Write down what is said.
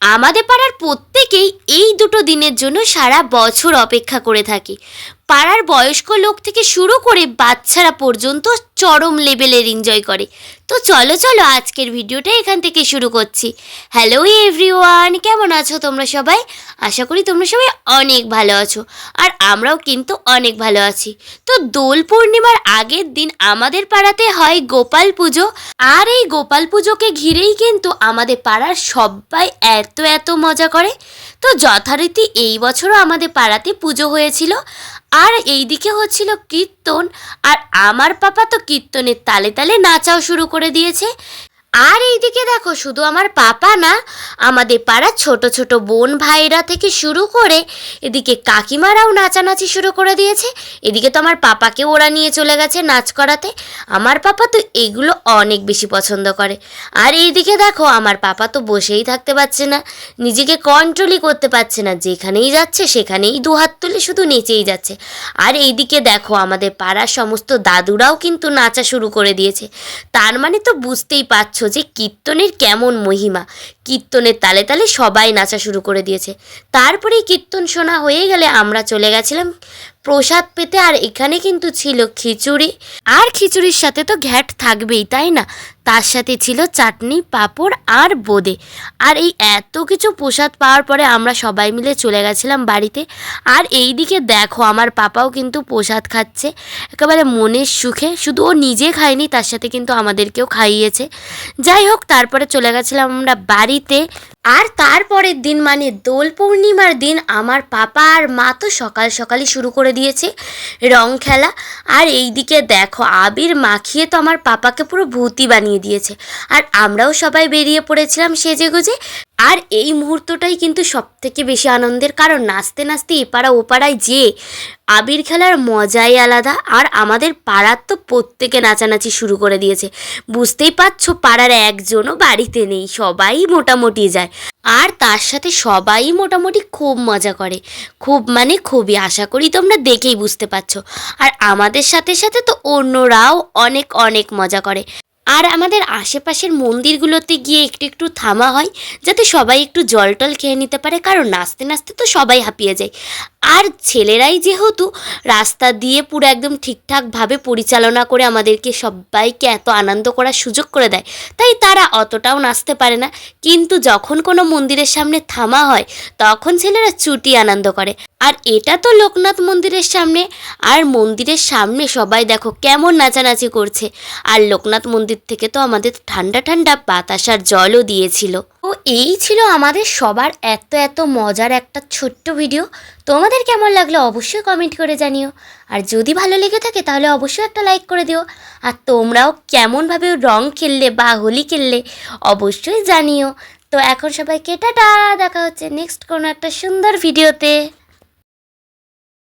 আমাদের পাড়ার প্রত্যেকেই এই দুটো দিনের জন্য সারা বছর অপেক্ষা করে থাকে। পাড়ার বয়স্ক লোক থেকে শুরু করে বাচ্চারা পর্যন্ত চরম লেভেলের এনজয় করে। তো চলো চলো আজকের ভিডিওটা এখান থেকে শুরু করছি। হ্যালো এভরিওয়ান, কেমন আছো তোমরা সবাই? আশা করি তোমরা সবাই অনেক ভালো আছো, আর আমরাও কিন্তু অনেক ভালো আছি। তো দোল পূর্ণিমার আগের দিন আমাদের পাড়াতে হয় গোপাল পুজো, আর এই গোপাল পুজোকে ঘিরেই কিন্তু আমাদের পাড়ার সবাই এত মজা করে। তো যথারীতি এই বছরও আমাদের পাড়াতে পুজো হয়েছিল, আর এইদিকে হচ্ছিল কীর্তন। আর আমার পাপা তো কীর্তনের তালে তালে নাচাও শুরু করে দিয়েছে। আর এইদিকে দেখো, শুধু আমার পাপা না, আমাদের পাড়ার ছোট ছোট বোন ভাইরা থেকে শুরু করে এদিকে কাকিমারাও নাচানাচি শুরু করে দিয়েছে। এদিকে তো আমার পাপাকে ওরা নিয়ে চলে গেছে নাচ করাতে। আমার পাপা তো এগুলো অনেক বেশি পছন্দ করে। আর এইদিকে দেখো, আমার পাপা তো বসেই থাকতে পারছে না, নিজেকে কন্ট্রোলই করতে পারছে না, যেখানেই যাচ্ছে সেখানেই দুহাত তুলে শুধু নেচেই যাচ্ছে। আর এইদিকে দেখো, আমাদের পাড়ার সমস্ত দাদুরাও কিন্তু নাচা শুরু করে দিয়েছে। তার মানে তো বুঝতেই পারছো যে কীর্তনের কেমন মহিমা। কীর্তনের তালে তালে সবাই নাচা শুরু করে দিয়েছে। তারপরেই কীর্তন শোনা হয়ে গেলে আমরা চলে গেছিলাম প্রসাদ পেতে। আর এখানে কিন্তু ছিল খিচুড়ি, আর খিচুড়ির সাথে তো ঘ্যাট থাকবেই, তাই না? তার সাথে ছিল চাটনি, পাঁপড় আর বোঁদে। আর এই এত কিছু প্রসাদ পাওয়ার পরে আমরা সবাই মিলে চলে গেছিলাম বাড়িতে। আর এই দিকে দেখো, আমার পাপাও কিন্তু প্রসাদ খাচ্ছে একেবারে মনের সুখে। শুধু ও নিজে খায়নি, তার সাথে কিন্তু আমাদেরকেও খাইয়েছে। যাই হোক, তারপরে চলে গেছিলাম আমরা বাড়িতে। আর তারপরের দিন মানে দোল পূর্ণিমার দিন আমার পাপা আর মা তো সকাল সকালই শুরু করে দিয়েছে রং খেলা। আর এইদিকে দেখো, আবির মাখিয়ে তো আমার পাপাকে পুরো ভূতি বানিয়ে দিয়েছে। আর আমরাও সবাই বেরিয়ে পড়েছিলাম সেজেগুজে। আর এই মুহূর্তটাই কিন্তু সব থেকে বেশি আনন্দের, কারণ নাচতে নাচতে এপাড়া ওপাড়ায় যে আবির খেলার মজাই আলাদা। আর আমাদের পাড়ার তো প্রত্যেকে নাচানাচি শুরু করে দিয়েছে। বুঝতেই পারছো, পাড়ার একজনও বাড়িতে নেই, সবাই মোটামুটি যায়। আর তার সাথে সবাই মোটামুটি খুব মজা করে, খুব মানে খুবই। আশা করি তোমরা দেখেই বুঝতে পারছো। আর আমাদের সাথে সাথে তো অন্যরাও অনেক মজা করে। আর আমাদের আশেপাশের মন্দিরগুলোতে গিয়ে একটু একটু থামা হয়, যাতে সবাই একটু জল টল খেয়ে নিতে পারে, কারণ নাচতে নাচতে তো সবাই হাঁপিয়ে যায়। আর ছেলেরাই যেহেতু রাস্তা দিয়ে পুরো একদম ঠিকঠাকভাবে পরিচালনা করে আমাদেরকে সবাইকে এত আনন্দ করার সুযোগ করে দেয়, তাই তারা অতটাও নাচতে পারে না। কিন্তু যখন কোনো মন্দিরের সামনে থামা হয়, তখন ছেলেরা চুটি আনন্দ করে। আর এটা তো লোকনাথ মন্দিরের সামনে, আর মন্দিরের সামনে সবাই দেখো কেমন নাচানাচি করছে। আর লোকনাথ মন্দির থেকে তো আমাদের ঠান্ডা ঠান্ডা বাতাসার জলও দিয়েছিল। তো এই ছিল আমাদের সবার এত মজার একটা ছোট্ট ভিডিও। তোমাদের কেমন লাগলো অবশ্যই কমেন্ট করে জানিও। আর যদি ভালো লেগে থাকে তাহলে অবশ্যই একটা লাইক করে দিও। আর তোমরাও কেমনভাবে রং খেললে বা হোলি খেললে অবশ্যই জানিও। তো এখন সবাইকে টাটা, দেখা হচ্ছে নেক্সট কোনো একটা সুন্দর ভিডিওতে।